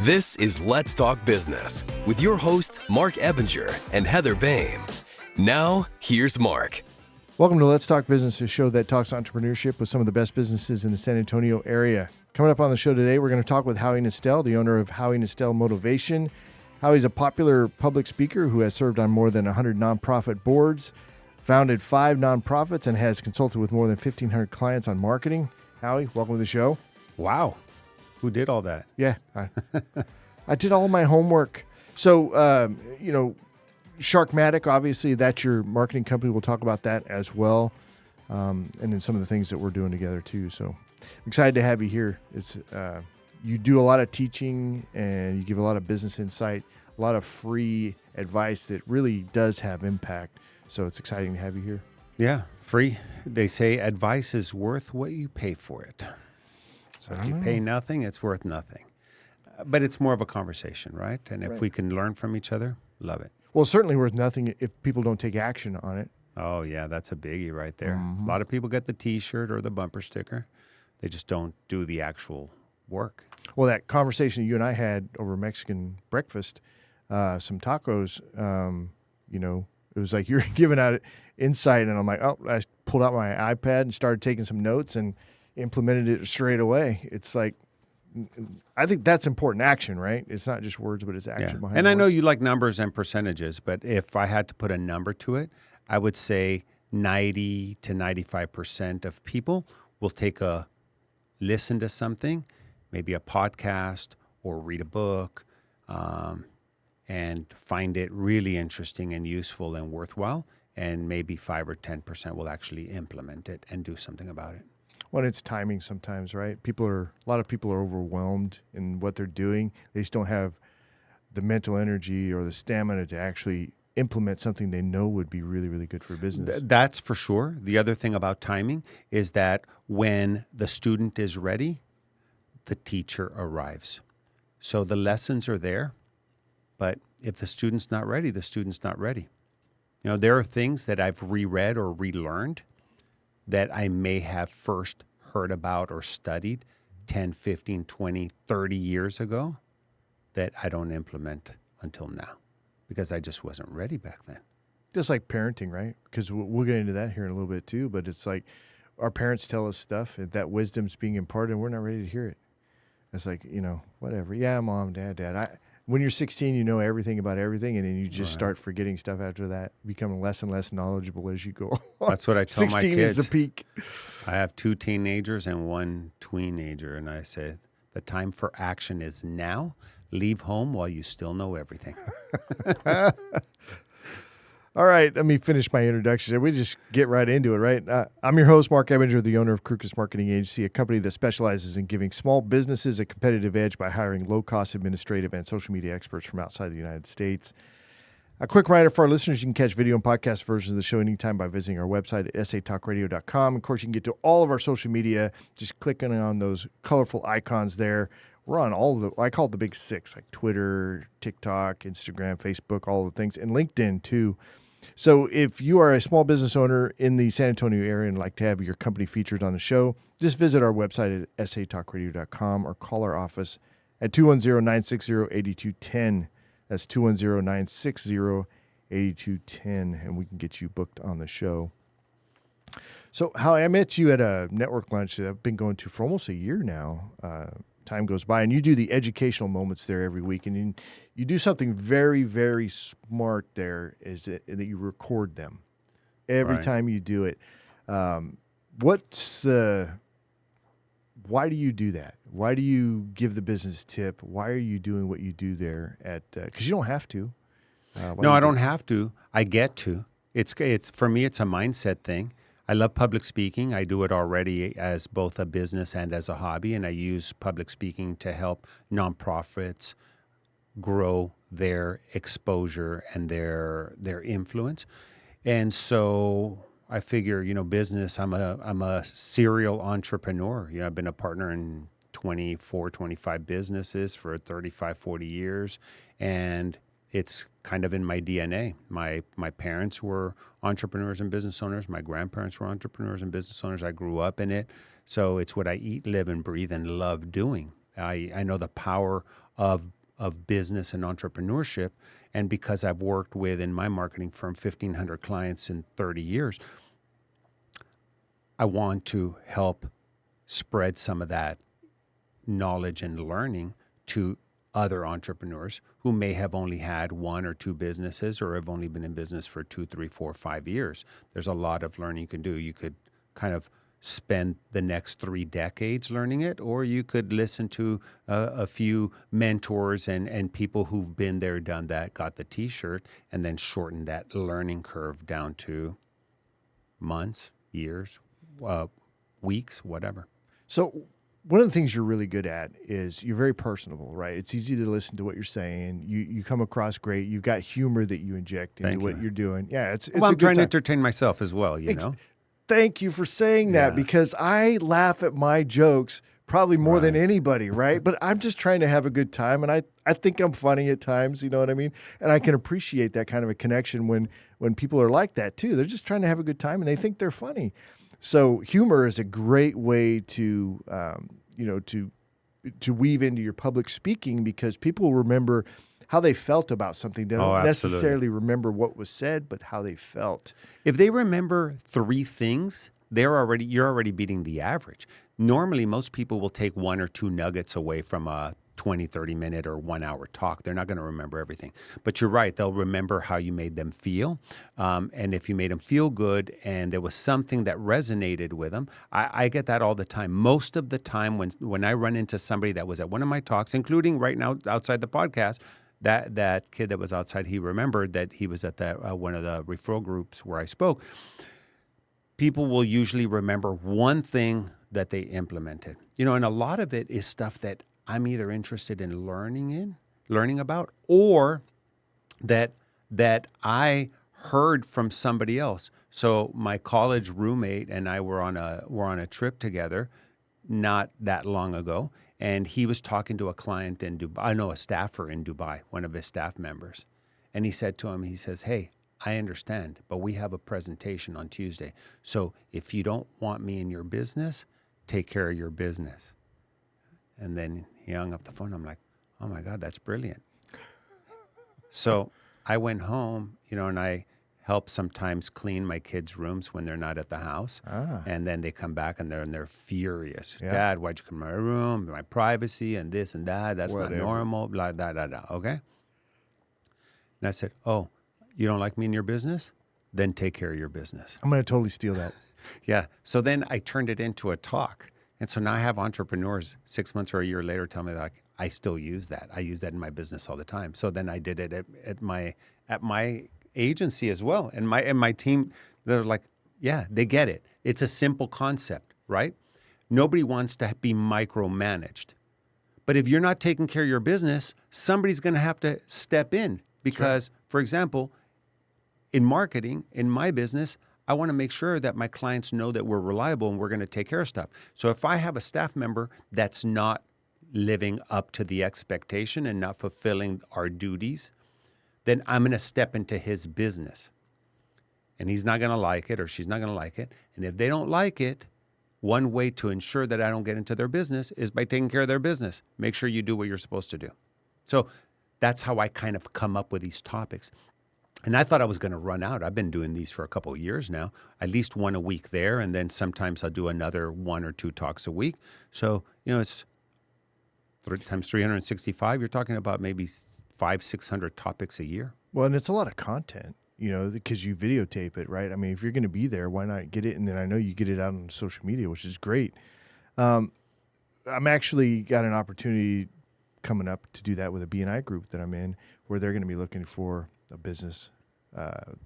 This is Let's Talk Business with your hosts, Marc Ebinger and Heather Boehme. Now, here's Marc. Welcome to Let's Talk Business, a show that talks entrepreneurship with some of the best businesses in the San Antonio area. Coming up on the show today, we're going to talk with Howie Nestel, the owner of Howie Nestel Motivation. Howie's a popular public speaker who has served on more than 100 nonprofit boards, founded 5 nonprofits, and has consulted with more than 1,500 clients on marketing. Howie, welcome to the show. Wow. Who did all that? Yeah, I did all my homework. So, Sharkmatic, obviously, that's your marketing company. We'll talk about that as well, and then some of the things that we're doing together, too. So I'm excited to have you here. It's you do a lot of teaching, and you give a lot of business insight, a lot of free advice that really does have impact. So it's exciting to have you here. Yeah, free. They say advice is worth what you pay for it. So if you pay nothing, it's worth nothing. But it's more of a conversation, right? And if we can learn from each other, love it. Well, it's certainly worth nothing if people don't take action on it. Oh, yeah, that's a biggie right there. A lot of people get the T-shirt or the bumper sticker. They just don't do the actual work. Well, that conversation you and I had over Mexican breakfast, some tacos, it was like you're giving out insight, and I'm like, I pulled out my iPad and started taking some notes and implemented it straight away. It's like, I think that's important action, right? It's not just words, but it's action behind it. And I know you like numbers and percentages, but if I had to put a number to it, I would say 90 to 95% of people will listen to something, maybe a podcast or read a book, and find it really interesting and useful and worthwhile. And maybe 5 or 10% will actually implement it and do something about it. Well, it's timing sometimes, right? A lot of people are overwhelmed in what they're doing. They just don't have the mental energy or the stamina to actually implement something they know would be really, really good for business. That's for sure. The other thing about timing is that when the student is ready, the teacher arrives. So the lessons are there, but if the student's not ready, the student's not ready. You know, there are things that I've reread or relearned that I may have first heard about or studied 10, 15, 20, 30 years ago that I don't implement until now because I just wasn't ready back then. Just like parenting, right? Because we'll get into that here in a little bit too, but it's like our parents tell us stuff and that wisdom's being imparted and we're not ready to hear it. It's like, whatever. Yeah, mom, dad. When you're 16, you know everything about everything, and then you just start forgetting stuff after that, becoming less and less knowledgeable as you go. That's what I tell my kids. 16 is the peak. I have 2 teenagers and 1 tweenager, and I say, the time for action is now. Leave home while you still know everything. All right, let me finish my introduction. We just get right into it, right? I'm your host, Marc Ebinger, the owner of Crükus Marketing Agency, a company that specializes in giving small businesses a competitive edge by hiring low-cost administrative and social media experts from outside the United States. A quick reminder for our listeners, you can catch video and podcast versions of the show anytime by visiting our website at satalkradio.com. Of course, you can get to all of our social media, just clicking on those colorful icons there. We're on I call it the big 6, like Twitter, TikTok, Instagram, Facebook, all the things, and LinkedIn too. So if you are a small business owner in the San Antonio area and like to have your company featured on the show, just visit our website at satalkradio.com or call our office at 210-960-8210. That's 210-960-8210, and we can get you booked on the show. So, Howie, I met you at a network lunch that I've been going to for almost a year now. Time goes by, and you do the educational moments there every week, and you do something very, very smart there, is that you record them every time you do it. Why do you do that? Why do you give the business tip? Why are you doing what you do there because you don't have to. No, I don't have to. I get to. It's for me, it's a mindset thing. I love public speaking. I do it already as both a business and as a hobby, and I use public speaking to help nonprofits grow their exposure and their influence. And so I figure, business, I'm a serial entrepreneur. I've been a partner in 24, 25 businesses for 35, 40 years, and it's kind of in my DNA. My parents were entrepreneurs and business owners. My grandparents were entrepreneurs and business owners. I grew up in it. So it's what I eat, live, and breathe and love doing. I know the power of business and entrepreneurship. And because I've worked with, in my marketing firm, 1,500 clients in 30 years, I want to help spread some of that knowledge and learning to other entrepreneurs who may have only had one or two businesses or have only been in business for 2, 3, 4, 5 years. There's a lot of learning you can do. You could kind of spend the next 3 decades learning it, or you could listen to a few mentors and people who've been there, done that, got the T-shirt, and then shorten that learning curve down to months, years, weeks, whatever. So one of the things you're really good at is you're very personable, right? It's easy to listen to what you're saying. You come across great. You've got humor that you inject into what you're doing. Yeah, it's well, a I'm good trying to time. entertain myself as well, you know? Thank you for saying that, because I laugh at my jokes probably more than anybody, right? But I'm just trying to have a good time, and I think I'm funny at times, you know what I mean? And I can appreciate that kind of a connection when people are like that too. They're just trying to have a good time, and they think they're funny. So humor is a great way to weave into your public speaking, because people remember how they felt about something. They don't necessarily remember what was said, but how they felt. If they remember 3 things, you're already beating the average. Normally, most people will take 1 or 2 nuggets away from a 20, 30-minute or 1-hour talk. They're not going to remember everything. But you're right. They'll remember how you made them feel. And if you made them feel good and there was something that resonated with them, I get that all the time. Most of the time when I run into somebody that was at one of my talks, including right now outside the podcast, that kid that was outside, he remembered that he was at one of the referral groups where I spoke. People will usually remember one thing that they implemented. And a lot of it is stuff that I'm either interested in learning about, or that I heard from somebody else. So my college roommate and I were on a trip together not that long ago, and he was talking to a client in Dubai, a staffer in Dubai, one of his staff members. And he said to him, he says, "Hey, I understand, but we have a presentation on Tuesday. So if you don't want me in your business, take care of your business." And then he hung up the phone. I'm like, oh my God, that's brilliant. So I went home, and I help sometimes clean my kids' rooms when they're not at the house. And then they come back and they're furious. Yeah. "Dad, why'd you come to my room? My privacy and this and that. That's not normal, blah, blah, blah, blah." Okay? And I said, "Oh, you don't like me in your business? Then take care of your business." I'm going to totally steal that. Yeah. So then I turned it into a talk. And so now I have entrepreneurs 6 months or a year later tell me that I still use that. I use that in my business all the time. So then I did it at my agency as well. And my team, they're like, yeah, they get it. It's a simple concept, right? Nobody wants to be micromanaged. But if you're not taking care of your business, somebody's going to have to step in. Because, for example, in marketing, in my business, I want to make sure that my clients know that we're reliable and we're going to take care of stuff. So if I have a staff member that's not living up to the expectation and not fulfilling our duties, then I'm going to step into his business. And he's not going to like it, or she's not going to like it. And if they don't like it, one way to ensure that I don't get into their business is by taking care of their business. Make sure you do what you're supposed to do. So that's how I kind of come up with these topics. And I thought I was going to run out. I've been doing these for a couple of years now, at least one a week there. And then sometimes I'll do another 1 or 2 talks a week. So, it's 3 times 365. You're talking about maybe 500-600 topics a year. Well, and it's a lot of content, because you videotape it, right? I mean, if you're going to be there, why not get it? And then I know you get it out on social media, which is great. I'm actually got an opportunity coming up to do that with a B&I group that I'm in, where they're going to be looking for a business,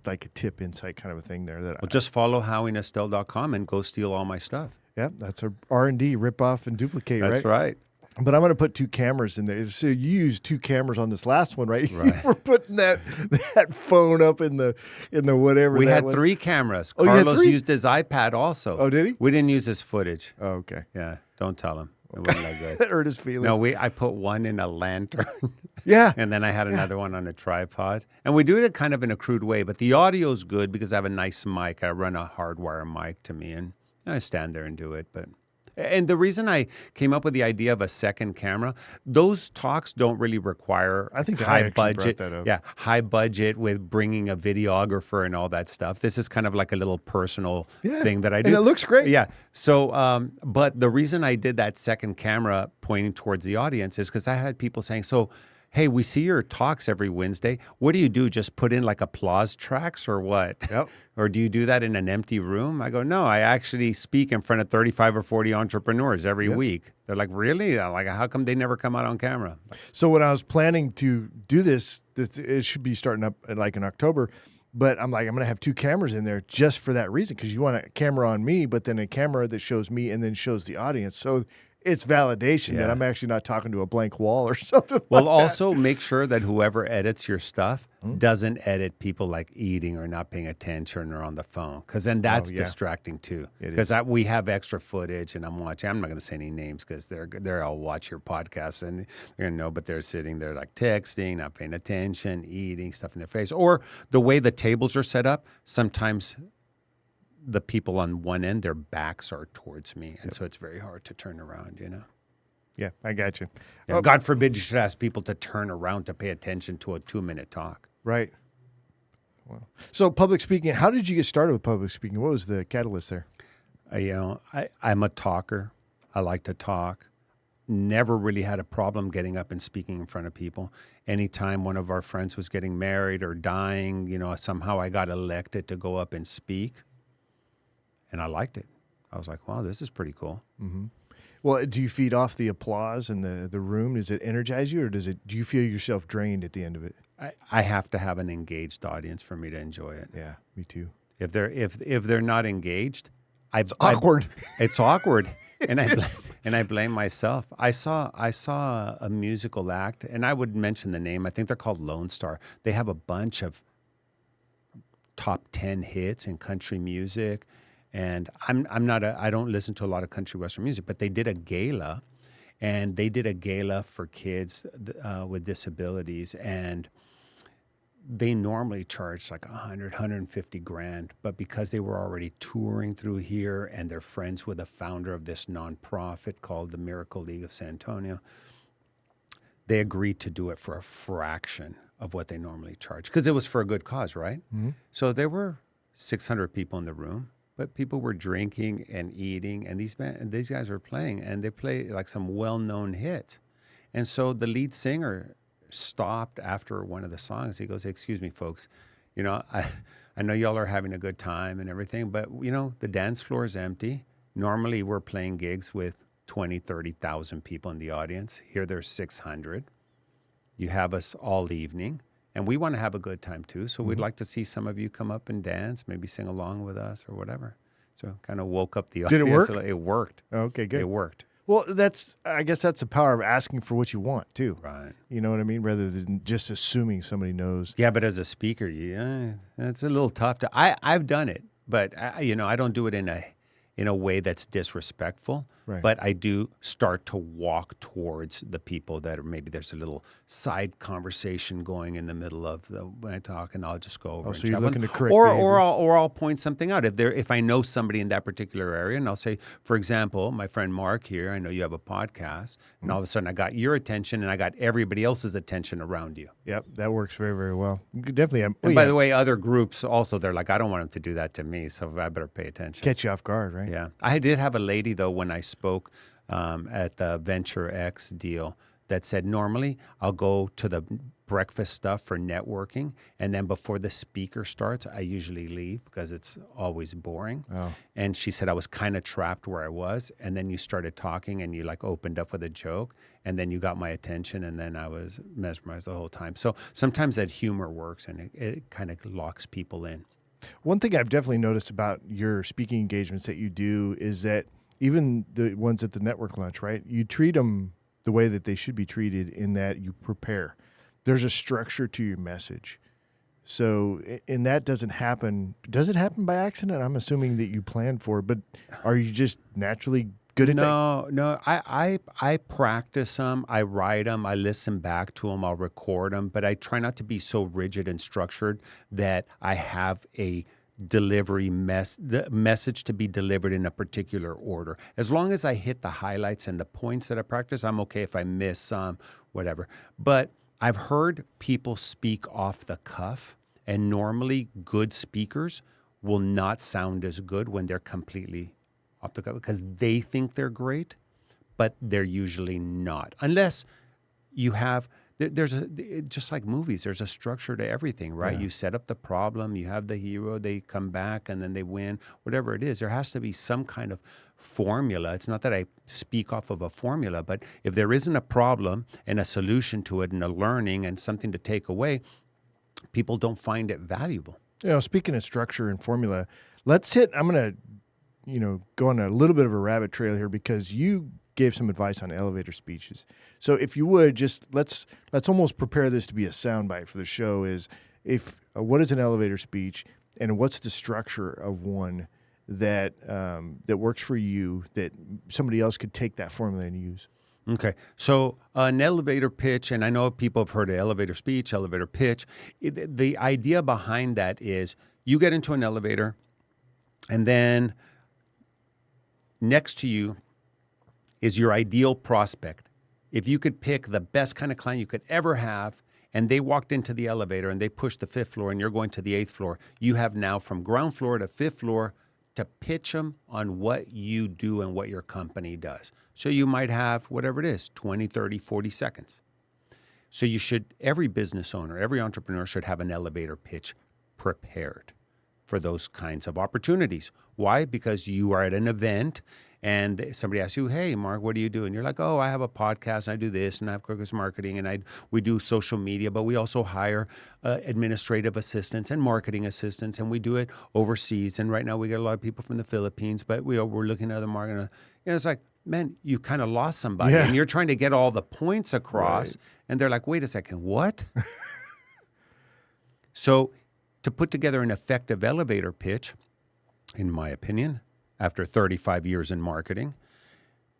like a tip, insight kind of a thing there. Just follow howienestel.com and go steal all my stuff. Yeah, that's a R&D, rip off and duplicate, That's right. But I'm going to put 2 cameras in there. So you used 2 cameras on this last one, right? We're putting that phone up in the whatever. We had 3 cameras. Oh, Carlos used his iPad also. Oh, did he? We didn't use his footage. Oh, okay. Yeah, don't tell him. It wasn't that good. That hurt his feelings. No, I put one in a lantern. Yeah. And then I had another one on a tripod. And we do it kind of in a crude way, but the audio's good because I have a nice mic. I run a hardwire mic to me, and I stand there and do it. But And the reason I came up with the idea of a second camera, those talks don't really require I think I high actually budget. brought that up. Yeah, high budget with bringing a videographer and all that stuff. This is kind of like a little personal thing that I do. And it looks great. Yeah. So, but the reason I did that second camera pointing towards the audience is because I had people saying, so, hey, we see your talks every Wednesday. What do you do? Just put in like applause tracks or what? Yep. Or do you do that in an empty room? I go, no, I actually speak in front of 35 or 40 entrepreneurs every week. They're like, really? I'm like, how come they never come out on camera? So when I was planning to do this, it should be starting up like in October. But I'm like, I'm going to have 2 cameras in there just for that reason, because you want a camera on me, but then a camera that shows me and then shows the audience. So it's validation that I'm actually not talking to a blank wall or something. Well, like that. also make sure that whoever edits your stuff doesn't edit people like eating or not paying attention or on the phone, because then that's distracting too. Because we have extra footage, and I'm watching. I'm not going to say any names because they're all watch your podcast and you're going to know, but they're sitting there like texting, not paying attention, eating stuff in their face, or the way the tables are set up. Sometimes the people on one end, their backs are towards me. And so it's very hard to turn around, you know? Yeah, I got you. Yeah, God forbid you should ask people to turn around to pay attention to a 2-minute talk. Right. Wow. So public speaking, how did you get started with public speaking? What was the catalyst there? I'm a talker. I like to talk. Never really had a problem getting up and speaking in front of people. Anytime one of our friends was getting married or dying, somehow I got elected to go up and speak. And I liked it. I was like, wow, this is pretty cool. Mm-hmm. Well, do you feed off the applause in the room? Does it energize you, or do you feel yourself drained at the end of it? I have to have an engaged audience for me to enjoy it. Yeah, me too. If they're not engaged, it's awkward. It's awkward, and I blame myself. I saw a musical act, and I would mention the name. I think they're called Lone Star. They have a bunch of top 10 hits in country music. And I don't listen to a lot of country western music, but they did a gala, and they did a gala for kids with disabilities, and they normally charge like $150,000, but because they were already touring through here and they're friends with the founder of this nonprofit called the Miracle League of San Antonio, they agreed to do it for a fraction of what they normally charge, because it was for a good cause, right? Mm-hmm. So there were 600 people in the room. But people were drinking and eating, and these guys were playing, and they played like some well-known hits. And so the lead singer stopped after one of the songs. He goes, "Excuse me, folks, I know y'all are having a good time and everything, but the dance floor is empty. Normally we're playing gigs with 20, 30,000 people in the audience. Here there's 600. You have us all evening. And we want to have a good time too. So we'd like to see some of you come up and dance, maybe sing along with us or whatever." So kind of woke up the audience. Did it work? It worked. Okay, good. It worked. Well, I guess that's the power of asking for what you want too. Right. You know what I mean? Rather than just assuming somebody knows. Yeah, but as a speaker, it's a little tough to. I've done it, but I don't do it in a way that's disrespectful. Right. But I do start to walk towards the people that maybe there's a little side conversation going in the middle of when I talk, and I'll just go over. Oh, and so you're chat looking with to correct or I'll point something out if I know somebody in that particular area, and I'll say, for example, my friend Marc here, I know you have a podcast, and all of a sudden I got your attention and I got everybody else's attention around you. Yep, that works very, very well. You could definitely. And by the way, other groups also, they're like, I don't want them to do that to me, so I better pay attention. Catch you off guard, right? Yeah, I did have a lady though when I spoke at the Venture X deal that said, normally I'll go to the breakfast stuff for networking, and then before the speaker starts, I usually leave because it's always boring. Oh. And she said I was kind of trapped where I was, and then you started talking and you like opened up with a joke, and then you got my attention, and then I was mesmerized the whole time. So sometimes that humor works, and it kind of locks people in. One thing I've definitely noticed about your speaking engagements that you do is that even the ones at the network lunch, right? You treat them the way that they should be treated, in that you prepare. There's a structure to your message. So, and that doesn't happen. Does it happen by accident? I'm assuming that you planned for it, but are you just naturally good at that? No. I practice them. I write them. I listen back to them. I'll record them. But I try not to be so rigid and structured that I have a the message to be delivered in a particular order. As long as I hit the highlights and the points that I practice, I'm okay if I miss some, whatever. But I've heard people speak off the cuff, and normally good speakers will not sound as good when they're completely off the cuff because they think they're great, but they're usually not. Unless you have, just like movies, there's a structure to everything, right? Yeah. You set up the problem, you have the hero, they come back and then they win, whatever it is. There has to be some kind of formula. It's not that I speak off of a formula, but if there isn't a problem and a solution to it and a learning and something to take away, people don't find it valuable. Speaking of structure and formula, I'm going to, go on a little bit of a rabbit trail here because you gave some advice on elevator speeches. So if you would just let's almost prepare this to be a soundbite for the show. What is an elevator speech and what's the structure of one that works for you that somebody else could take that formula and use? Okay, so an elevator pitch, and I know people have heard of elevator speech, elevator pitch. The idea behind that is you get into an elevator, and then next to you is your ideal prospect. If you could pick the best kind of client you could ever have, and they walked into the elevator and they pushed the 5th floor and you're going to the 8th floor, you have now from ground floor to 5th floor to pitch them on what you do and what your company does. So you might have whatever it is, 20, 30, 40 seconds. So every business owner, every entrepreneur should have an elevator pitch prepared for those kinds of opportunities. Why? Because you are at an event and somebody asks you, hey, Mark, what do you do? And you're like, oh, I have a podcast and I do this and I have Crükus marketing and we do social media, but we also hire administrative assistants and marketing assistants and we do it overseas. And right now we get a lot of people from the Philippines, but we're looking at the market. It's like, man, you kind of lost somebody and you're trying to get all the points across. Right. And they're like, wait a second, what? So to put together an effective elevator pitch, in my opinion, after 35 years in marketing,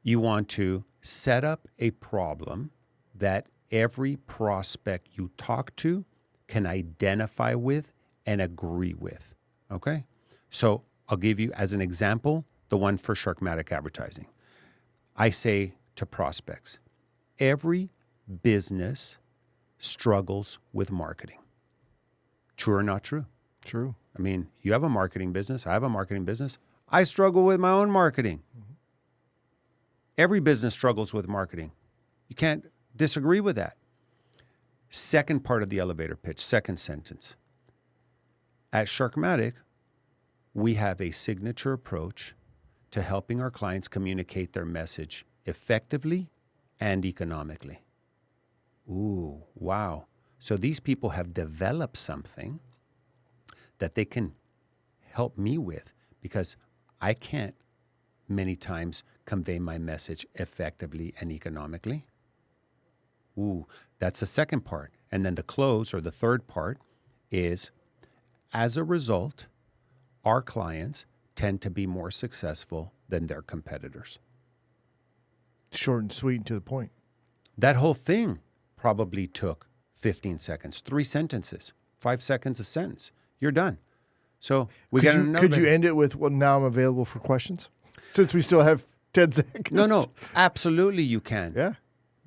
you want to set up a problem that every prospect you talk to can identify with and agree with, okay? So I'll give you, as an example, the one for Sharkmatic advertising. I say to prospects, every business struggles with marketing. True or not true? True. I mean, you have a marketing business. I have a marketing business. I struggle with my own marketing. Mm-hmm. Every business struggles with marketing. You can't disagree with that. Second part of the elevator pitch, second sentence. At Sharkmatic, we have a signature approach to helping our clients communicate their message effectively and economically. Ooh, wow. So these people have developed something that they can help me with because I can't many times convey my message effectively and economically. Ooh, that's the second part. And then the close, or the third part, is as a result, our clients tend to be more successful than their competitors. Short and sweet and to the point. That whole thing probably took 15 seconds, 3 sentences, 5 seconds a sentence. You're done. So could you end it with, well, now I'm available for questions? Since we still have 10 seconds. No, absolutely you can. Yeah.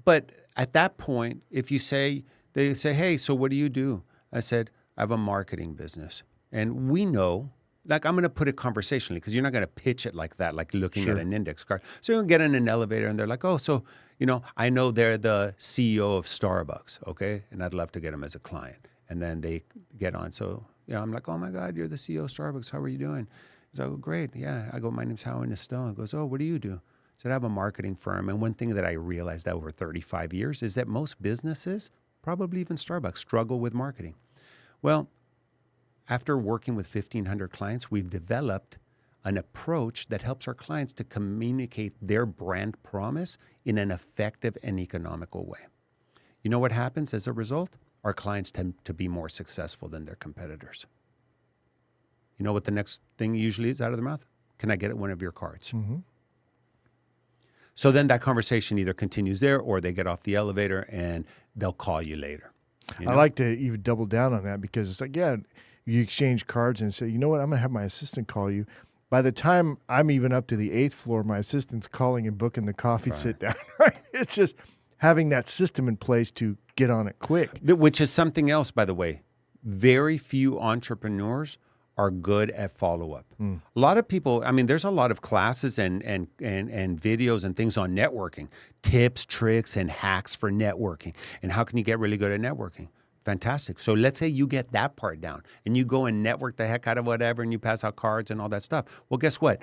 But at that point, if they say, hey, so what do you do? I said, I have a marketing business. And we know, like I'm going to put it conversationally because you're not going to pitch it like that, like looking at an index card. So you'll get in an elevator and they're like, oh, so, I know they're the CEO of Starbucks, okay? And I'd love to get them as a client. And then they get on. So, I'm like, oh my God, you're the CEO of Starbucks. How are you doing? He's like, oh, great. Yeah. I go, my name's Howard Estelle. He goes, oh, what do you do? I said, I have a marketing firm. And one thing that I realized over 35 years is that most businesses, probably even Starbucks, struggle with marketing. Well, after working with 1,500 clients, we've developed an approach that helps our clients to communicate their brand promise in an effective and economical way. You know what happens as a result? Our clients tend to be more successful than their competitors. You know what the next thing usually is out of their mouth? Can I get one of your cards? Mm-hmm. So then that conversation either continues there or they get off the elevator and they'll call you later. I like to even double down on that because it's like, you exchange cards and say, you know what, I'm going to have my assistant call you. By the time I'm even up to the 8th floor, my assistant's calling and booking the coffee sit down. Right? It's just having that system in place to get on it quick. Which is something else, by the way. Very few entrepreneurs are good at follow-up. A lot of people, I mean, there's a lot of classes and videos and things on networking, tips, tricks, and hacks for networking. And how can you get really good at networking? Fantastic. So let's say you get that part down and you go and network the heck out of whatever and you pass out cards and all that stuff. Well, guess what?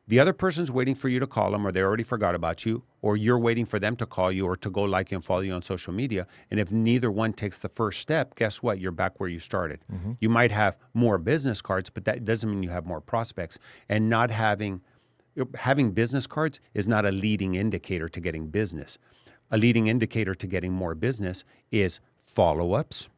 The other person's waiting for you to call them, or they already forgot about you, or you're waiting for them to call you or to go like you and follow you on social media. And if neither one takes the first step, guess what? You're back where you started. You might have more business cards, but that doesn't mean you have more prospects. And not having business cards is not a leading indicator to getting business. A leading indicator to getting more business is follow-ups.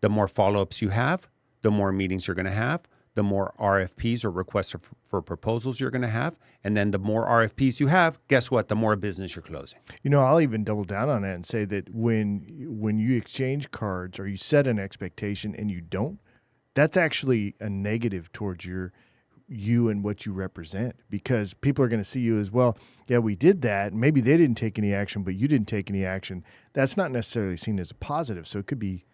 The more follow-ups you have, the more meetings you're going to have, the more RFPs or requests for proposals you're going to have. And then the more RFPs you have, guess what? The more business you're closing. You know, I'll even double down on that and say that when you exchange cards or you set an expectation and you don't, that's actually a negative towards you and what you represent, because people are going to see you as, well, yeah, we did that. Maybe they didn't take any action, but you didn't take any action. That's not necessarily seen as a positive. So it could be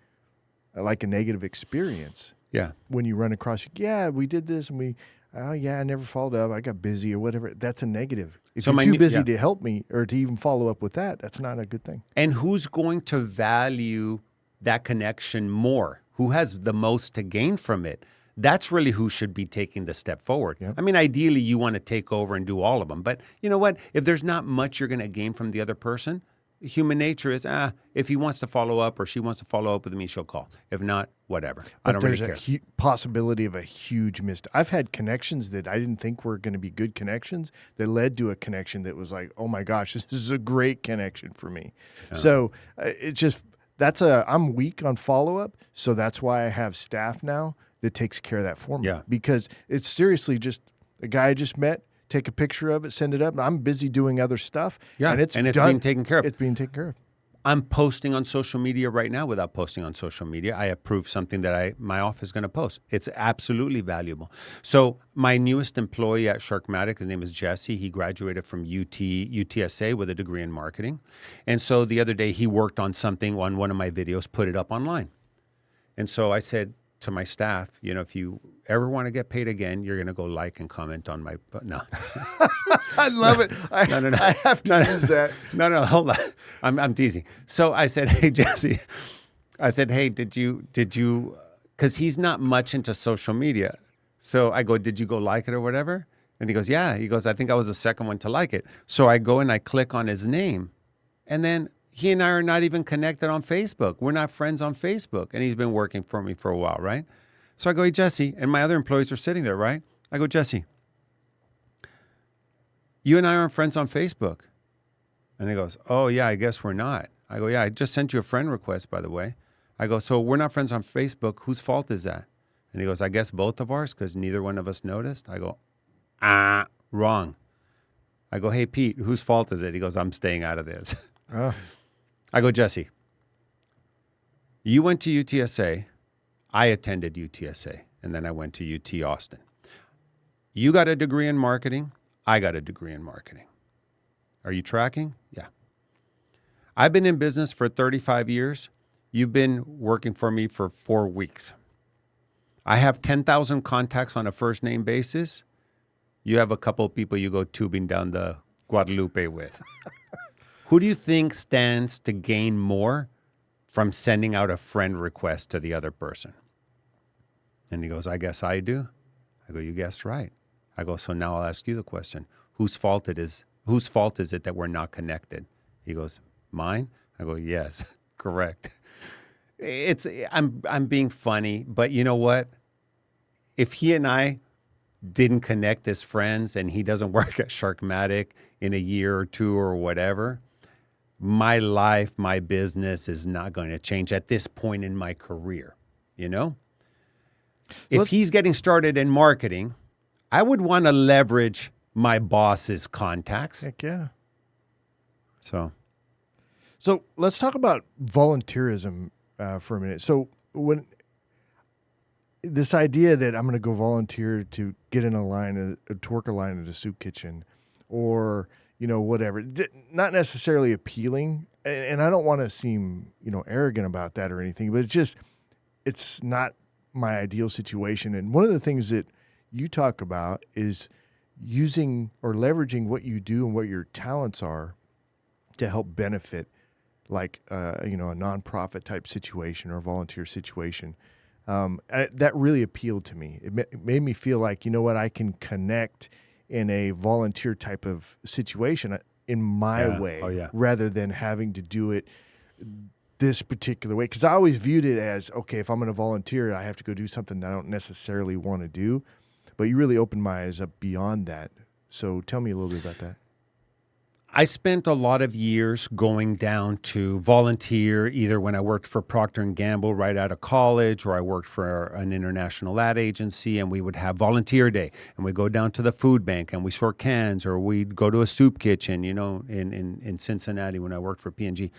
like a negative experience. Yeah. When you run across, yeah, we did this and I never followed up. I got busy or whatever. That's a negative. If you're too busy to help me or to even follow up with that, that's not a good thing. And who's going to value that connection more? Who has the most to gain from it? That's really who should be taking the step forward. Yep. I mean, ideally, you want to take over and do all of them. But you know what? If there's not much you're going to gain from the other person, human nature is, if he wants to follow up or she wants to follow up with me, she'll call. If not, whatever. But I don't really care. There's a possibility of a huge mistake. I've had connections that I didn't think were going to be good connections that led to a connection that was like, oh my gosh, this is a great connection for me. Yeah. So it's just, I'm weak on follow-up. So that's why I have staff now that takes care of that for me. Yeah. Because it's seriously just a guy I just met, take a picture of it, send it up. I'm busy doing other stuff. Yeah, and it's being taken care of. It's being taken care of. I'm posting on social media right now without posting on social media. I approve something that my office is going to post. It's absolutely valuable. So my newest employee at Sharkmatic, his name is Jesse. He graduated from UTSA with a degree in marketing. And so the other day he worked on something on one of my videos, put it up online. And so I said to my staff, you know, if you ever want to get paid again, you're going to go like and comment on my... No. I love it. No. I have to use that. No, hold on. I'm teasing. So I said, hey, Jesse, did you, because he's not much into social media. So I go, did you go like it or whatever? And he goes, yeah. He goes, I think I was the second one to like it. So I go and I click on his name. And then he and I are not even connected on Facebook. We're not friends on Facebook. And he's been working for me for a while, right? So I go, hey, Jesse, and my other employees are sitting there, right? I go, Jesse, you and I aren't friends on Facebook. And he goes, oh, yeah, I guess we're not. I go, yeah, I just sent you a friend request, by the way. I go, so we're not friends on Facebook. Whose fault is that? And he goes, I guess both of ours, because neither one of us noticed. I go, wrong. I go, hey, Pete, whose fault is it? He goes, I'm staying out of this. Oh. I go, Jesse, you went to UTSA. I attended UTSA, and then I went to UT Austin. You got a degree in marketing. I got a degree in marketing. Are you tracking? Yeah. I've been in business for 35 years. You've been working for me for 4 weeks. I have 10,000 contacts on a first name basis. You have a couple of people you go tubing down the Guadalupe with. Who do you think stands to gain more from sending out a friend request to the other person? And he goes, I guess I do. I go, you guessed right. I go, so now I'll ask you the question. Whose fault is it that we're not connected? He goes, mine? I go, yes, correct. I'm being funny, but you know what? If he and I didn't connect as friends and he doesn't work at Sharkmatic in a year or two or whatever, my life, my business is not going to change at this point in my career, you know? If he's getting started in marketing, I would want to leverage my boss's contacts. Heck yeah. So let's talk about volunteerism for a minute. So when this idea that I'm going to go volunteer to get in a line, to work a line at a soup kitchen, or whatever, not necessarily appealing. And I don't want to seem arrogant about that or anything, but it's not my ideal situation. And one of the things that you talk about is using or leveraging what you do and what your talents are to help benefit, like a nonprofit type situation or a volunteer situation. That really appealed to me. It made me feel like, I can connect in a volunteer type of situation in my way, rather than having to do it this particular way. Because I always viewed it as, okay, if I'm going to volunteer, I have to go do something I don't necessarily want to do. But you really opened my eyes up beyond that. So tell me a little bit about that. I spent a lot of years going down to volunteer, either when I worked for Procter & Gamble right out of college, or I worked for an international ad agency, and we would have volunteer day, and we'd go down to the food bank and we sort cans, or we'd go to a soup kitchen, in Cincinnati when I worked for P&G.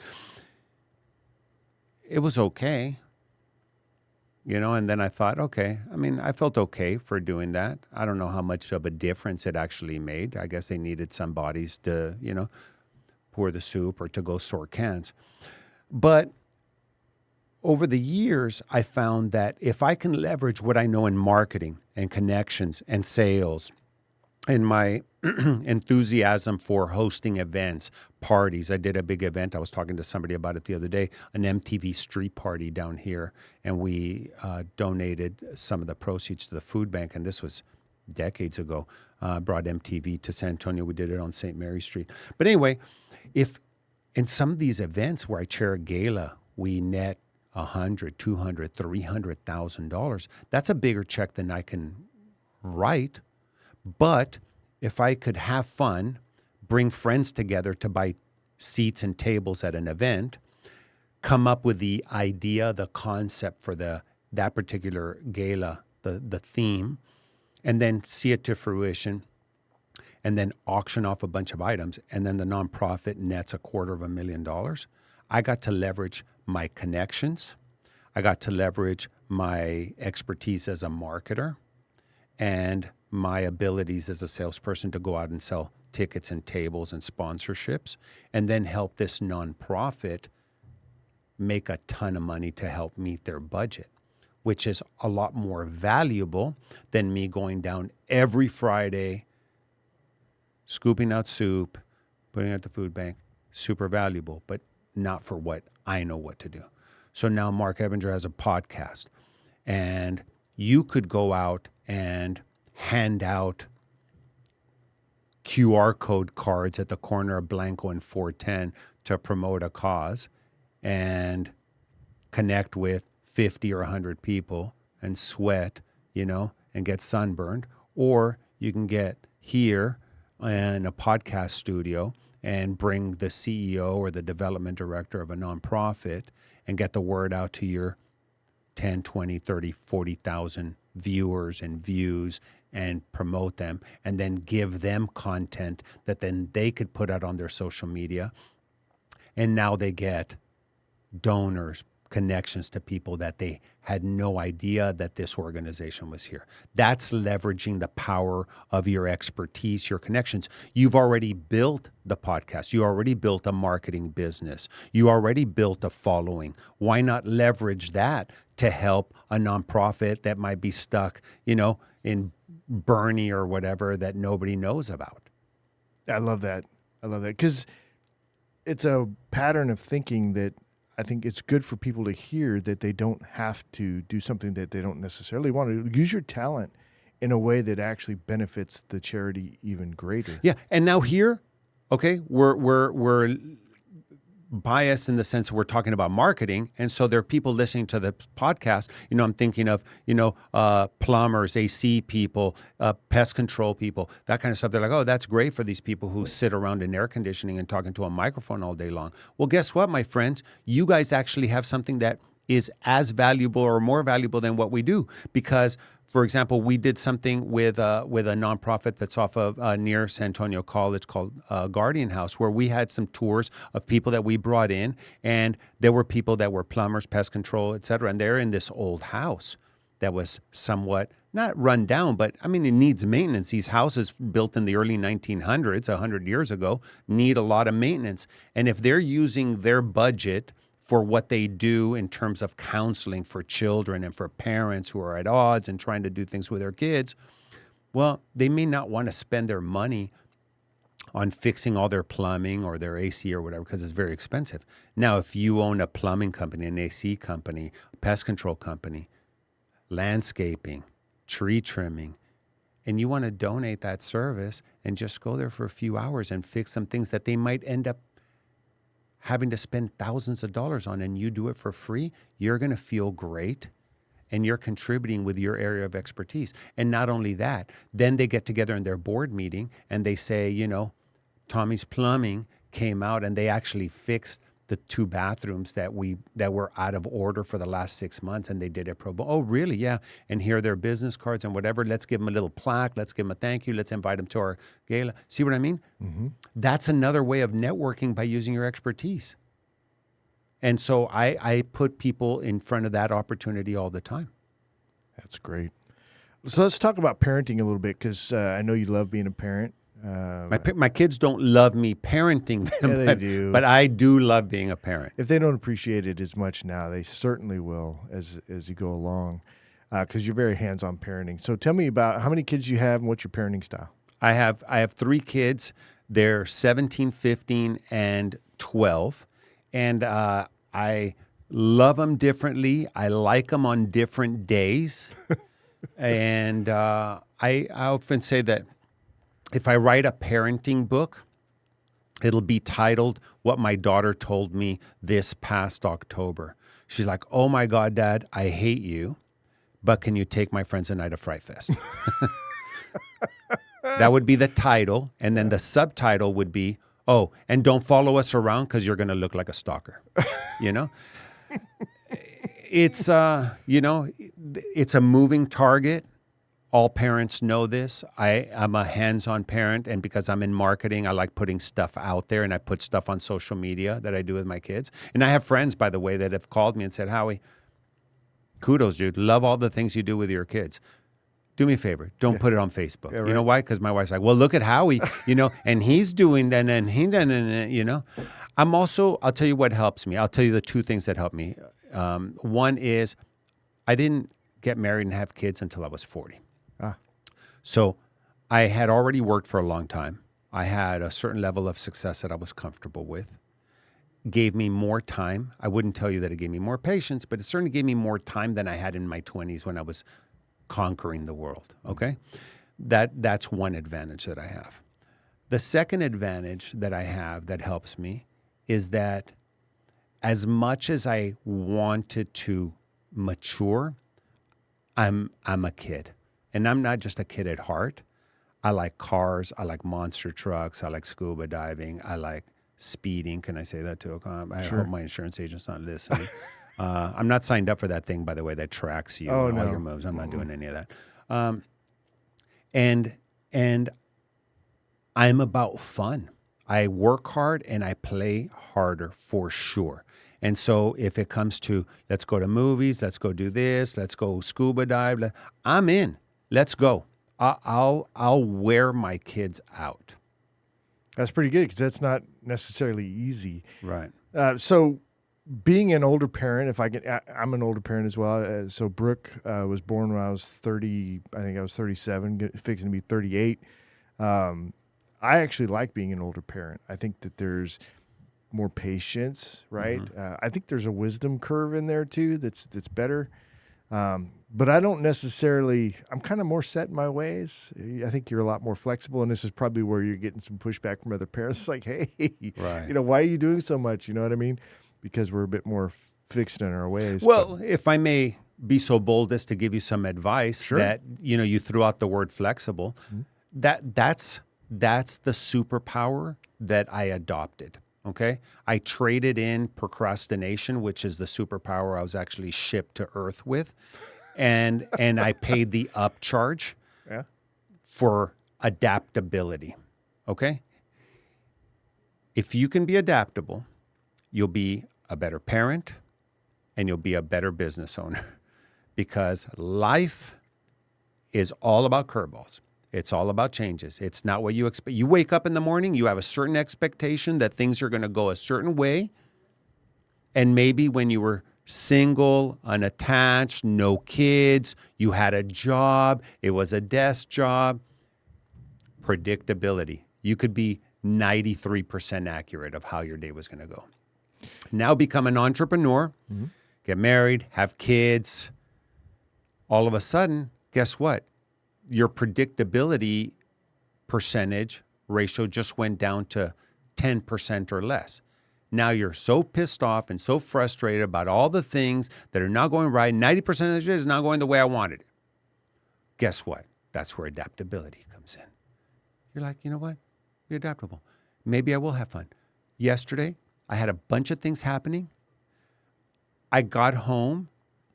It was okay. And then I thought, okay, I felt okay for doing that. I don't know how much of a difference it actually made. I guess they needed some bodies to, pour the soup or to go sort cans. But over the years, I found that if I can leverage what I know in marketing and connections and sales and my enthusiasm for hosting events, parties. I did a big event. I was talking to somebody about it the other day, an MTV street party down here, and we donated some of the proceeds to the food bank, and this was decades ago. Brought MTV to San Antonio. We did it on St. Mary Street. But anyway, if in some of these events where I chair a gala, we net $100,000, $200,000, $300,000, that's a bigger check than I can write. But if I could have fun, bring friends together to buy seats and tables at an event, come up with the idea, the concept for that particular gala, the theme, and then see it to fruition, and then auction off a bunch of items, and then the nonprofit nets $250,000, I got to leverage my connections. I got to leverage my expertise as a marketer and my abilities as a salesperson to go out and sell tickets and tables and sponsorships, and then help this nonprofit make a ton of money to help meet their budget, which is a lot more valuable than me going down every Friday, scooping out soup, putting it at the food bank. Super valuable, but not for what I know what to do. So now Marc Ebinger has a podcast, and you could go out and hand out QR code cards at the corner of Blanco and 410 to promote a cause and connect with 50 or 100 people and sweat, and get sunburned. Or you can get here in a podcast studio and bring the CEO or the development director of a nonprofit and get the word out to your 10, 20, 30, 40,000 viewers and views and promote them, and then give them content that then they could put out on their social media. And now they get donors, connections to people that they had no idea that this organization was here. That's leveraging the power of your expertise, your connections. You've already built the podcast. You already built a marketing business. You already built a following. Why not leverage that to help a nonprofit that might be stuck, in Bernie or whatever that nobody knows about? I love that. Because it's a pattern of thinking that I think it's good for people to hear, that they don't have to do something that they don't necessarily want to do. Use your talent in a way that actually benefits the charity even greater. Yeah, and now here, okay, we're biased in the sense that we're talking about marketing, and so there are people listening to the podcast. I'm thinking of plumbers, AC people, pest control people, that kind of stuff. They're like, oh, that's great for these people who sit around in air conditioning and talking to a microphone all day long. Well, guess what, my friends? You guys actually have something that is as valuable or more valuable than what we do. Because, for example, we did something with a nonprofit that's off of near San Antonio College called Guardian House, where we had some tours of people that we brought in, and there were people that were plumbers, pest control, et cetera, and they're in this old house. that was somewhat not run down, but I mean, it needs maintenance. These houses built in the early 1900s, 100 years ago, need a lot of maintenance. And if they're using their budget for what they do in terms of counseling for children and for parents who are at odds and trying to do things with their kids, well, they may not want to spend their money on fixing all their plumbing or their AC or whatever because it's very expensive. Now, if you own a plumbing company, an AC company, a pest control company, landscaping, tree trimming, and you want to donate that service and just go there for a few hours and fix some things that they might end up having to spend thousands of dollars on, and you do it for free, you're going to feel great. And you're contributing with your area of expertise. And not only that, then they get together in their board meeting and they say, you know, Tommy's Plumbing came out and they actually fixed the 2 bathrooms that were out of order for the last 6 months, and they did it pro bono. Oh, really? Yeah. And here are their business cards and whatever. Let's give them a little plaque. Let's give them a thank you. Let's invite them to our gala. See what I mean? Mm-hmm. That's another way of networking by using your expertise. And so I put people in front of that opportunity all the time. That's great. So let's talk about parenting a little bit, because I know you love being a parent. My kids don't love me parenting them, yeah, they do. But I do love being a parent. If they don't appreciate it as much now, they certainly will as you go along, because you're very hands-on parenting. So tell me about how many kids you have and what's your parenting style? I have 3 kids. They're 17, 15, and 12. And I love them differently. I like them on different days. And I often say that if I write a parenting book, it'll be titled What My Daughter Told Me This Past October. She's like, oh my God, Dad, I hate you, but can you take my friends and I to Fright Fest? That would be the title. And then the subtitle would be, oh, and don't follow us around because you're going to look like a stalker. You know? It's, it's a moving target. All parents know this. I'm a hands-on parent, and because I'm in marketing, I like putting stuff out there, and I put stuff on social media that I do with my kids. And I have friends, by the way, that have called me and said, Howie, kudos, dude. Love all the things you do with your kids. Do me a favor. Don't put it on Facebook. Yeah, right. You know why? Because my wife's like, well, look at Howie, and he's doing that, and he done, I'll tell you what helps me. I'll tell you the 2 things that help me. One is I didn't get married and have kids until I was 40. So I had already worked for a long time. I had a certain level of success that I was comfortable with. Gave me more time. I wouldn't tell you that it gave me more patience, but it certainly gave me more time than I had in my 20s when I was conquering the world, okay? That's one advantage that I have. The second advantage that I have that helps me is that as much as I wanted to mature, I'm a kid. And I'm not just a kid at heart. I like cars. I like monster trucks. I like scuba diving. I like speeding. Can I say that too? I hope my insurance agent's not listening. I'm not signed up for that thing, by the way, that tracks you and all your moves. I'm not doing any of that. And I'm about fun. I work hard and I play harder for sure. And so if it comes to let's go to movies, let's go do this, let's go scuba dive, I'm in. Let's go. I'll wear my kids out. That's pretty good, because that's not necessarily easy. Right. So being an older parent, I'm an older parent as well. So Brooke was born when I was 30, I think I was 37, fixing to be 38. I actually like being an older parent. I think that there's more patience, right? Mm-hmm. I think there's a wisdom curve in there too that's better. But I don't necessarily, I'm kind of more set in my ways. I think you're a lot more flexible, and this is probably where you're getting some pushback from other parents. It's like, hey, right. Why are you doing so much? You know what I mean? Because we're a bit more fixed in our ways. Well, if I may be so bold as to give you some advice, sure. that, you threw out the word flexible, mm-hmm. that's the superpower that I adopted. Okay, I traded in procrastination, which is the superpower I was actually shipped to Earth with, and I paid the upcharge for adaptability. Okay, if you can be adaptable, you'll be a better parent, and you'll be a better business owner, because life is all about curveballs. It's all about changes. It's not what you expect. You wake up in the morning, you have a certain expectation that things are going to go a certain way. And maybe when you were single, unattached, no kids, you had a job, it was a desk job. Predictability. You could be 93% accurate of how your day was going to go. Now become an entrepreneur, get married, have kids. All of a sudden, guess what? Your predictability percentage ratio just went down to 10% or less. Now you're so pissed off and so frustrated about all the things that are not going right. 90% of the shit is not going the way I wanted it. Guess what? That's where adaptability comes in. You're like, you know what? Be adaptable. Maybe I will have fun. Yesterday, I had a bunch of things happening. I got home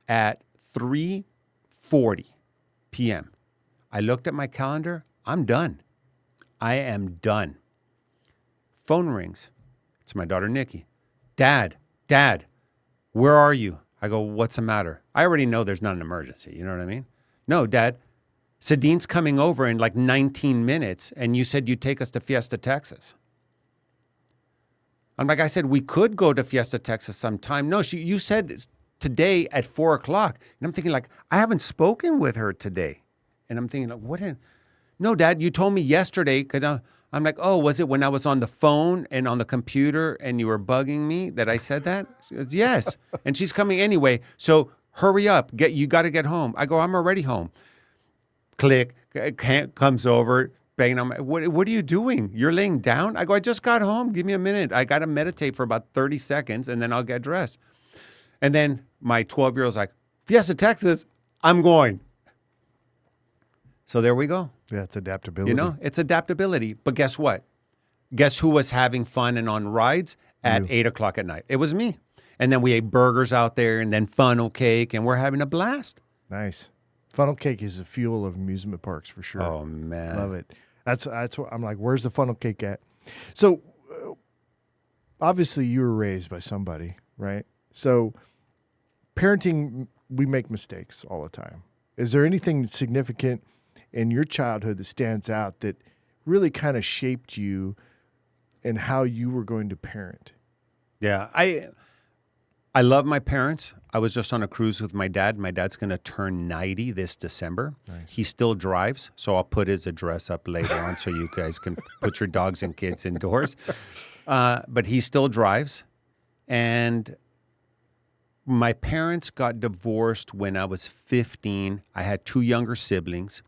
at 3:40 p.m. I looked at my calendar. I'm done. I am done. Phone rings. It's my daughter, Nikki. Dad, where are you? I go, what's the matter? I already know there's not an emergency. You know what I mean? No, Dad, Sadine's coming over in like 19 minutes, and you said you'd take us to Fiesta, Texas. I'm like, I said, we could go to Fiesta, Texas sometime. No, you said it's today at 4 o'clock. And I'm thinking like, I haven't spoken with her today. And I'm thinking like, no, Dad, you told me yesterday, because I'm like, oh, was it when I was on the phone and on the computer and you were bugging me that I said that? She goes, yes. And she's coming anyway. So hurry up. You got to get home. I go, I'm already home. Click. Comes over, banging on my, what are you doing? You're laying down? I go, I just got home. Give me a minute. I got to meditate for about 30 seconds and then I'll get dressed. And then my 12-year-old's like, Fiesta, Texas, I'm going. So there we go. Yeah, it's adaptability. You know, it's adaptability. But guess what? Guess who was having fun and on rides at 8 o'clock at night? It was me. And then we ate burgers out there and then funnel cake, and we're having a blast. Nice. Funnel cake is the fuel of amusement parks for sure. Oh, man. Love it. That's what I'm like, where's the funnel cake at? So obviously you were raised by somebody, right? So parenting, we make mistakes all the time. Is there anything significant in your childhood that stands out that really kind of shaped you and how you were going to parent? Yeah, I love my parents. I was just on a cruise with my dad. My dad's going to turn 90 this December. Nice. He still drives, so I'll put his address up later on so you guys can put your dogs and kids indoors. But he still drives. And my parents got divorced when I was 15. I had 2 younger siblings.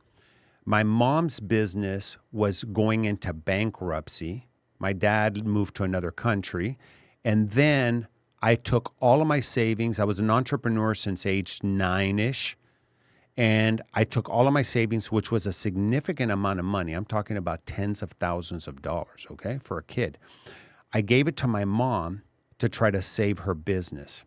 My mom's business was going into bankruptcy. My dad moved to another country. And then I took all of my savings. I was an entrepreneur since age 9-ish. And I took all of my savings, which was a significant amount of money. I'm talking about tens of thousands of dollars, okay, for a kid. I gave it to my mom to try to save her business.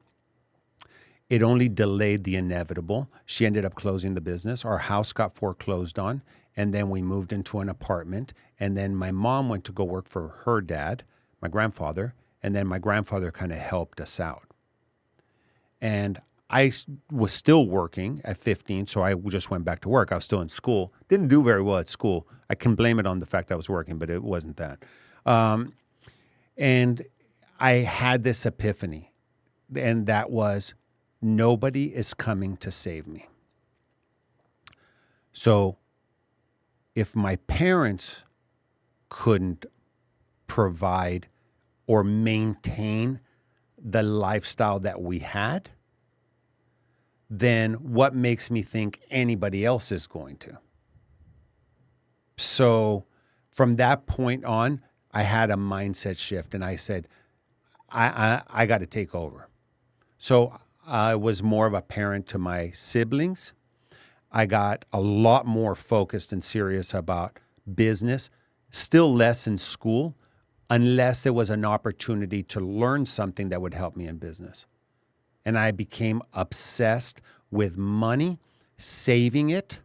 It only delayed the inevitable. She ended up closing the business. Our house got foreclosed on, and then we moved into an apartment. And then my mom went to go work for her dad, my grandfather, and then my grandfather kind of helped us out. And I was still working at 15, so I just went back to work. I was still in school. Didn't do very well at school. I can blame it on the fact I was working, but it wasn't that. And I had this epiphany, and that was, nobody is coming to save me. So if my parents couldn't provide or maintain the lifestyle that we had, then what makes me think anybody else is going to? So from that point on, I had a mindset shift, and I said, I got to take over. So I was more of a parent to my siblings. I got a lot more focused and serious about business, still less in school, unless there was an opportunity to learn something that would help me in business. And I became obsessed with money, saving it,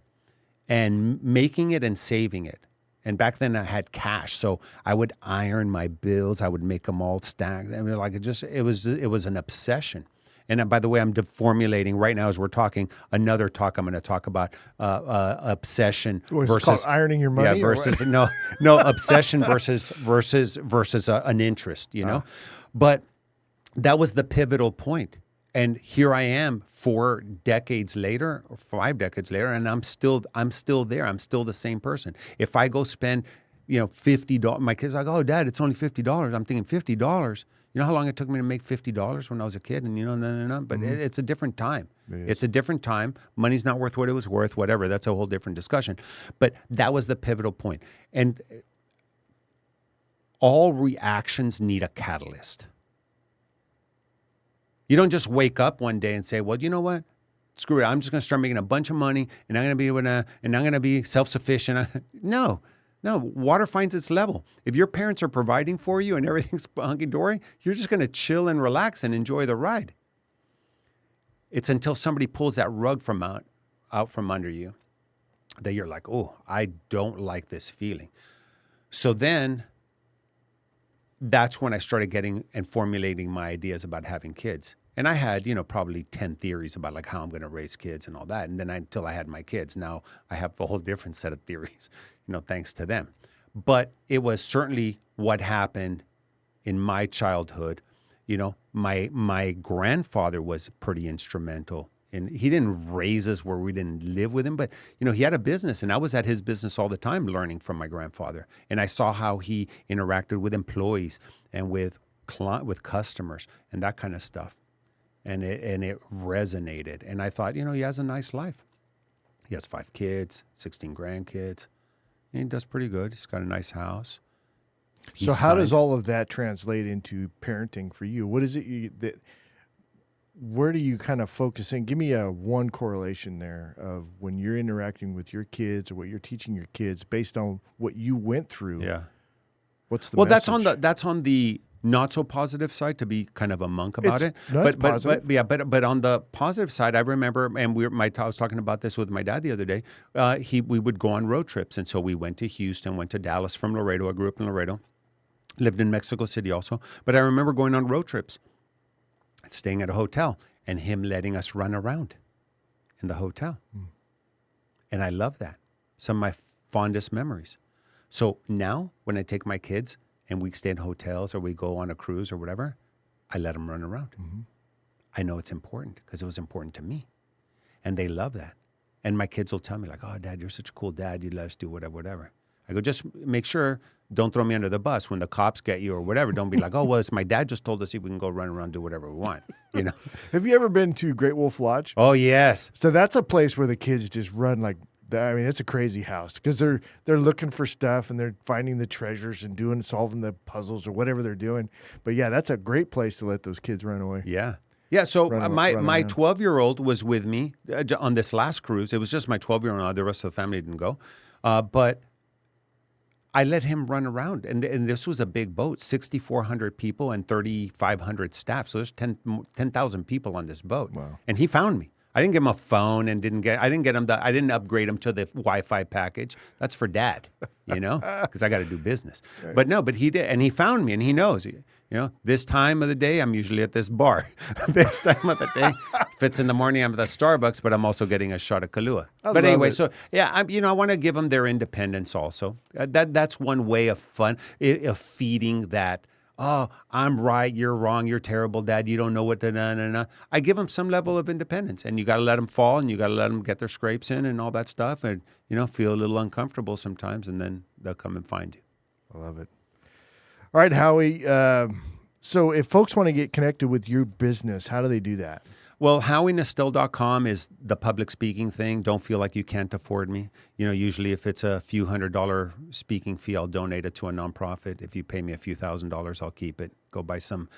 and making it and saving it. And back then I had cash, so I would iron my bills. I would make them all stacked. I mean, like it was an obsession. And by the way, I'm formulating right now as we're talking another talk. I'm going to talk about obsession versus called ironing your money. Yeah, versus no obsession versus an interest. You know, but that was the pivotal point. And here I am 4 decades later or 5 decades later, and I'm still there. I'm still the same person. If I go spend, $50, my kids are like, oh, Dad, it's only $50. I'm thinking $50. You know how long it took me to make $50 when I was a kid? And no. But it's a different time. It's a different time. Money's not worth what it was worth, whatever. That's a whole different discussion. But that was the pivotal point. And all reactions need a catalyst. You don't just wake up one day and say, well, you know what? Screw it. I'm just going to start making a bunch of money and I'm going to be self-sufficient. No, water finds its level. If your parents are providing for you and everything's hunky-dory, you're just going to chill and relax and enjoy the ride. It's until somebody pulls that rug out from under you that you're like, oh, I don't like this feeling. So then that's when I started getting and formulating my ideas about having kids. And I had, probably 10 theories about like how I'm going to raise kids and all that. And then until I had my kids, now I have a whole different set of theories, thanks to them. But it was certainly what happened in my childhood. My grandfather was pretty instrumental. And he didn't raise us where we didn't live with him, but he had a business, and I was at his business all the time, learning from my grandfather. And I saw how he interacted with employees and with customers and that kind of stuff, and it resonated. And I thought, he has a nice life. He has 5 kids, 16 grandkids. And he does pretty good. He's got a nice house. So how does all of that translate into parenting for you? What is it that? Where do you kind of focus in? Give me one correlation there of when you're interacting with your kids or what you're teaching your kids based on what you went through. Yeah. What's the message? That's on the not so positive side, to be kind of a monk about it. But on the positive side, I remember, and I was talking about this with my dad the other day. We would go on road trips, and so we went to Houston, went to Dallas from Laredo. I grew up in Laredo, lived in Mexico City also. But I remember going on road trips, staying at a hotel, and him letting us run around in the hotel. And I love that. Some of my fondest memories. So now when I take my kids and we stay in hotels or we go on a cruise or whatever, I let them run around. I know it's important because it was important to me. And they love that. And my kids will tell me like, oh, Dad, you're such a cool dad. You let us do whatever. I go, just make sure, don't throw me under the bus when the cops get you or whatever. Don't be like, oh, well, it's my dad just told us we can go run around, do whatever we want. Have you ever been to Great Wolf Lodge? Oh, yes. So that's a place where the kids just run like, it's a crazy house because they're looking for stuff and they're finding the treasures and solving the puzzles or whatever they're doing. But yeah, that's a great place to let those kids run away. Yeah. Yeah, so my 12-year-old was with me on this last cruise. It was just my 12-year-old. The rest of the family didn't go. But I let him run around, and this was a big boat, 6,400 people and 3,500 staff. So there's 10,000 people on this boat. Wow. And he found me. I didn't give him a phone and I didn't upgrade him to the Wi-Fi package. That's for Dad, because I got to do business. Right. But he did, and he found me, and he knows, this time of the day I'm usually at this bar. This time of the day, if it's in the morning, I'm at the Starbucks, but I'm also getting a shot of Kahlua. But anyway, so yeah, I want to give them their independence also. That's one way of of feeding that. Oh, I'm right, you're wrong, you're terrible, Dad, you don't know what to I give them some level of independence, and you got to let them fall, and you got to let them get their scrapes in and all that stuff, and, feel a little uncomfortable sometimes, and then they'll come and find you. I love it. All right, Howie, so if folks want to get connected with your business, how do they do that? Well, HowieNestell.com is the public speaking thing. Don't feel like you can't afford me. Usually if it's a few $100 speaking fee, I'll donate it to a nonprofit. If you pay me a few $1,000s, I'll keep it. Go buy some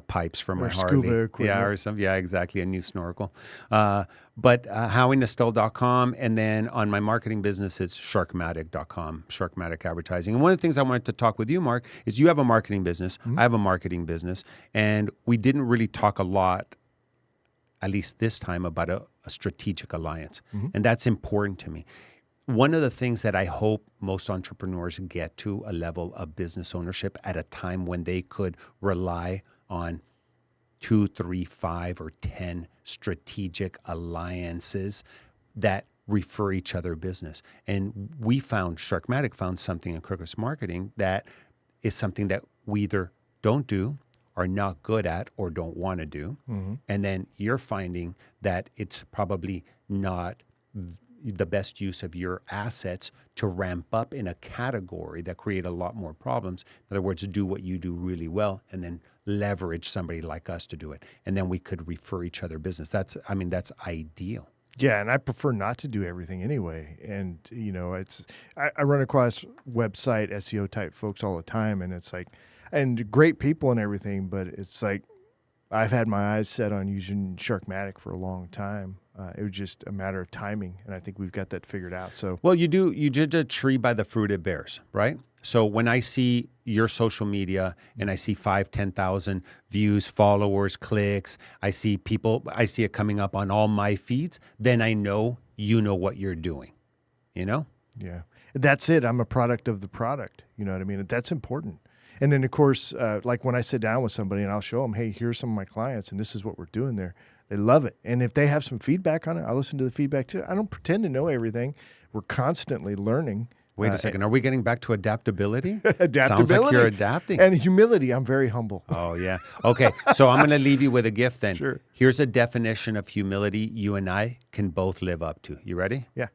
pipes for my Harley. Scuba equipment. Yeah, exactly, a new snorkel. But HowieNestell.com, and then on my marketing business, it's Sharkmatic.com, Sharkmatic Advertising. And one of the things I wanted to talk with you, Mark, is you have a marketing business. I have a marketing business, and we didn't really talk a lot, at least this time, about a strategic alliance. And that's important to me. One of the things that I hope most entrepreneurs get to a level of business ownership at a time when they could rely on 2, 3, 5, or 10 strategic alliances that refer each other business. And we found, Sharkmatic found something in Crükus Marketing that is something that we either don't do, are not good at, or don't want to do. And then you're finding that it's probably not the best use of your assets to ramp up in a category that create a lot more problems. In other words, do what you do really well and then leverage somebody like us to do it. And then we could refer each other business. That's ideal. Yeah, and I prefer not to do everything anyway. And, I run across website SEO type folks all the time, and it's like, and great people and everything, but it's like, I've had my eyes set on using Sharkmatic for a long time. It was just a matter of timing, and I think we've got that figured out. So, well, you judge a tree by the fruit it bears, right? So when I see your social media and I see 5,000, 10,000 views, followers, clicks, I see it coming up on all my feeds, then I know you know what you're doing, Yeah, that's it. I'm a product of the product. You know what I mean? That's important. And then, of course, like when I sit down with somebody and I'll show them, hey, here's some of my clients, and this is what we're doing there. They love it. And if they have some feedback on it, I listen to the feedback too. I don't pretend to know everything. We're constantly learning. Wait a second. Are we getting back to adaptability? Adaptability. Sounds like you're adapting. And humility. I'm very humble. Oh, yeah. Okay. So I'm going to leave you with a gift then. Sure. Here's a definition of humility you and I can both live up to. You ready? Yeah.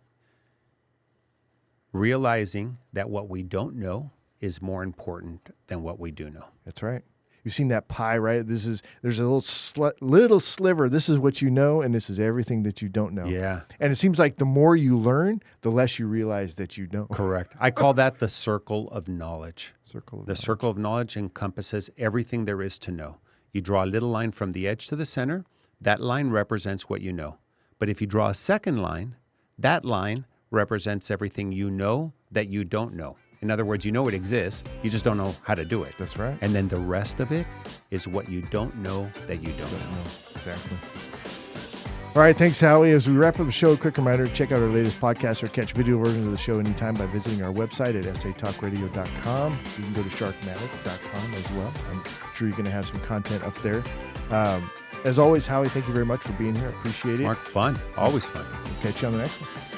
Realizing that what we don't know is more important than what we do know. That's right. You've seen that pie, right? There's a little sliver. This is what you know, and this is everything that you don't know. Yeah. And it seems like the more you learn, the less you realize that you know. Correct. I call that the circle of knowledge. Circle of knowledge encompasses everything there is to know. You draw a little line from the edge to the center. That line represents what you know. But if you draw a second line, that line represents everything you know that you don't know. In other words, you know it exists, you just don't know how to do it. That's right. And then the rest of it is what you don't know that you don't know. Exactly. All right, thanks, Howie. As we wrap up the show, a quick reminder to check out our latest podcast or catch video versions of the show anytime by visiting our website at satalkradio.com. You can go to sharkmatic.com as well. I'm sure you're going to have some content up there. As always, Howie, thank you very much for being here. I appreciate it. Mark, fun. Always fun. We'll catch you on the next one.